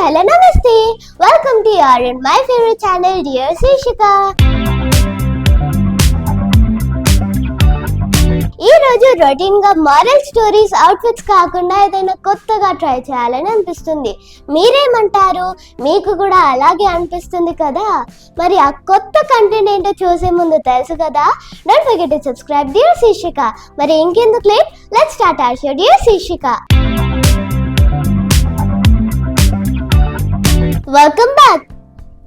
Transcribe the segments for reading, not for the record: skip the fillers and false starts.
hello, namaste. Welcome to your and my favorite channel, Dear Shishika. ఈ రోజు routine గా moral stories outfits కాకుండా ఏదైనా కొత్తగా ట్రై చేయాలని అనిపిస్తుంది. మీరేమంటారు? మీకు కూడా అలాగే అనిపిస్తుంది కదా? మరి ఆ కొత్త కంటెంట్ ఏంటో చూసే ముందు తెలుసు కదా, don't forget to subscribe dear Sheershika. మరి ఇంకెందుకు late, let's start our show dear Sheershika. Welcome back.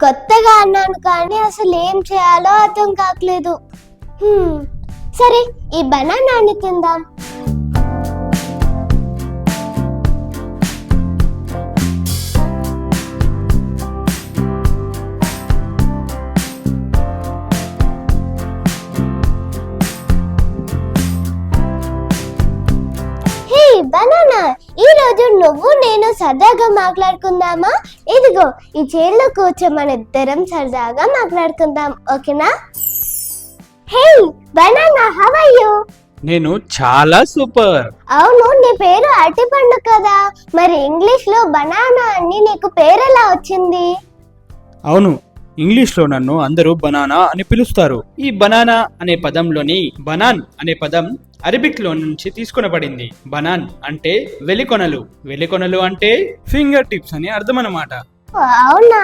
కొత్తగా అన్నాను కానీ అసలు ఏం చేయాలో అర్థం కావట్లేదు. సరే, ఈ బనానాని తిందాం. హే బనానా, ఈ రోజు నువ్వు నేను సరదాగా మాట్లాడుకుందామా? ఇదిగో ఈ చైర్లో కూర్చో, మన ఇద్దరం సరదాగా మాట్లాడుకుందాం, ఓకేనా? హే బనానా, హౌ ఆర్ యు? నేను చాలా సూపర్. అవును, నీ పేరు అరటిపండు కదా, మరి ఇంగ్లీష్ లో బనానా అని నీకు పేరు ఎలా వచ్చింది? అవును, ఇంగ్లీష్ లో నన్ను అందరూ బనానా అని పిలుస్తారు. ఈ బనానా అనే పదంలోని బనాన్ అనే పదం అరబిక్ లో నుంచి తీసుకొనబడింది. బనాన్ అంటే వెలికొనలు, వెలికొనలు అంటే ఫింగర్ టిప్స్ అని అర్థం అన్నమాట. అవునా?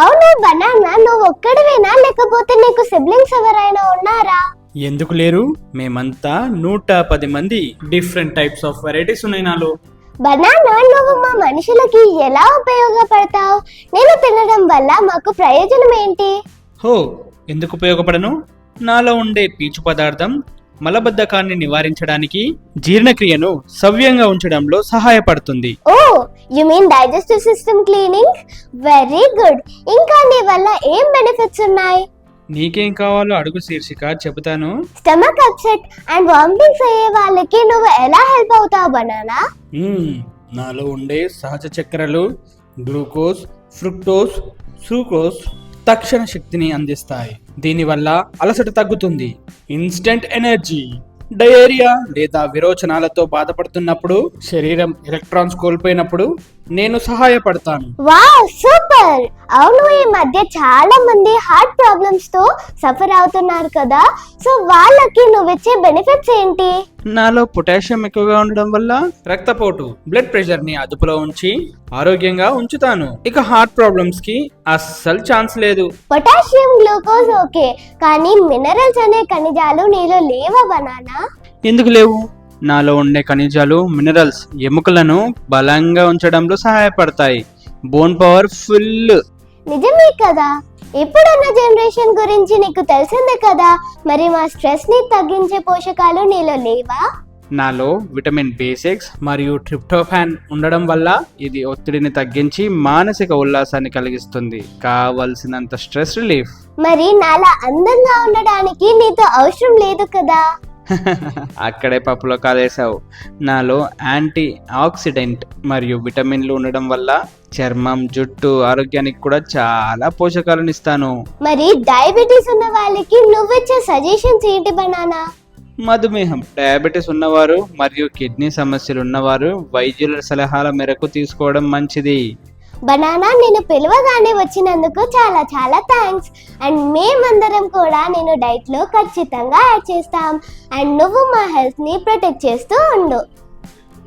అవును బనానా, నువ్వు ఒక్కడివేనా లేకపోతే నీకు సిబ్లింగ్స్ ఎవరైనా ఉన్నారా? ఎందుకు లేరు, మేమంతా 110 మంది. డిఫరెంట్ టైప్స్ ఆఫ్ వెరైటీస్ ఉన్నాయి నాలో. బనానా, నువ్వు మా మనుషులకి ఎలా ఉపయోగపడతావు? నేను తినడం వల్ల మాకు ప్రయోజనం ఏంటి? హో, ఎందుకు ఉపయోగపడను? నాలో ఉండే పీచు పదార్థం మలబద్ధకాన్ని నివారించడానికి, జీర్ణక్రియను సవ్యంగా ఉంచడంలో సహాయపడుతుంది. Oh, you mean digestive system cleaning? Very good. ఇంకా నీ వల్ల ఏం బెనిఫిట్స్ ఉన్నాయి? నీకేం కావాలో అడుగు శీర్షిక, చెబుతాను. స్టమక్ అప్సెట్ అండ్ వామిటింగ్స్ అయ్యే వాళ్ళకి నువ్వు ఎలా హెల్ప్ అవుతావు బనానా? నాలో ఉండే సహజ చక్కెరలు గ్లూకోజ్, ఫ్రుక్టోజ్, సూక్రోజ్ తక్షణ శక్తిని అందిస్తాయి. దీనివల్ల అలసట తగ్గుతుంది. Instant energy. డయేరియా లేదా విరోచనాలతో బాధపడుతున్నప్పుడు, శరీరం ఎలక్ట్రాన్స్ కోల్పోయినప్పుడు నేను సహాయపడతాను. Wow, super. అవును, ఈ మధ్య చాలా మంది హార్ట్ ప్రాబ్లమ్స్ తో సఫర్ అవుతున్నారు కదా, సో వాళ్ళకి నువ్విచ్చే బెనిఫిట్స్ ఏంటి? నాలో పొటాషియం ఎక్కువగా ఉండడం వల్ల రక్తపోటు, బ్లడ్ ప్రెషర్ ని అదుపులో ఉంచి ఆరోగ్యంగా ఉంచుతాను. ఇక హార్ట్ ప్రాబ్లమ్స్ కి అస్సలు ఛాన్స్ లేదు. పొటాషియం, గ్లూకోజ్ ఓకే, కానీ మినరల్స్ అనే ఖనిజాలు నీలో లేవా బనానా? ఎందుకు లేవు? నాలో ఉండే ఖనిజాలు, మినరల్స్ ఎముకలను బలంగా ఉంచడంలో సహాయపడతాయి. Bone power full. నిజమే కదా. ఇప్పుడున్న జనరేషన్ గురించి నీకు తెలిసిందే కదా, మరి మా స్ట్రెస్ ని తగ్గించే పోషకాలు నీలో లేవా? నాలో విటమిన్ B6 మరియు ట్రిప్టోఫాన్ ఉండడం వల్ల ఇది ఒత్తిడిని తగ్గించి మానసిక ఉల్లాసాన్ని కలిగిస్తుంది. కావలసినంత స్ట్రెస్ రిలీఫ్. మరి నాలా అందంగా ఉండడానికి నీతో అవసరం లేదు కదా. అక్కడే పప్పులో కాలేసావు. నాలో యాంటీ ఆక్సిడెంట్ మరియు విటమిన్లు ఉండడం వల్ల చర్మం, జుట్టు ఆరోగ్యానికి కూడా చాలా పోషకాలను ఇస్తాను. మరి డయాబెటీస్ ఉన్న వాళ్ళకి నువ్విచ్చే సజెషన్స్ ఏంటి బనానా? మధుమేహం, డయాబెటీస్ ఉన్నవారు మరియు కిడ్నీ సమస్యలు ఉన్నవారు వైద్యుల సలహాల మేరకు తీసుకోవడం మంచిది. బనానా, నేను పిలవగానే వచ్చినందుకు చాలా చాలా థ్యాంక్స్. అండ్ మేమందరం కూడా నేను డైట్ లో ఖచ్చితంగా యాడ్ చేస్తాం. అండ్ నువ్వు మా హెల్త్ ని ప్రొటెక్ట్ చేస్తూ ఉండు.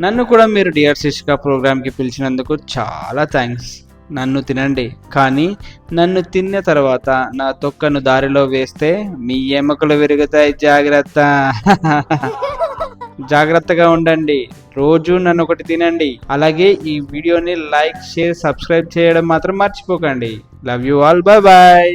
నన్ను కూడా మీరు డియర్ శిష్క ప్రోగ్రామ్ కి పిలిచినందుకు చాలా థ్యాంక్స్. నన్ను తినండి, కానీ నన్ను తిన్న తర్వాత నా తొక్కను దారిలో వేస్తే మీ ఎముకలు విరుగుతాయి. జాగ్రత్త. జాగ్రత్తగా ఉండండి. రోజు నన్ను ఒకటి తినండి. అలాగే ఈ వీడియోని లైక్, షేర్, సబ్స్క్రైబ్ చేయడం మాత్రం మర్చిపోకండి. Love you all. Bye bye.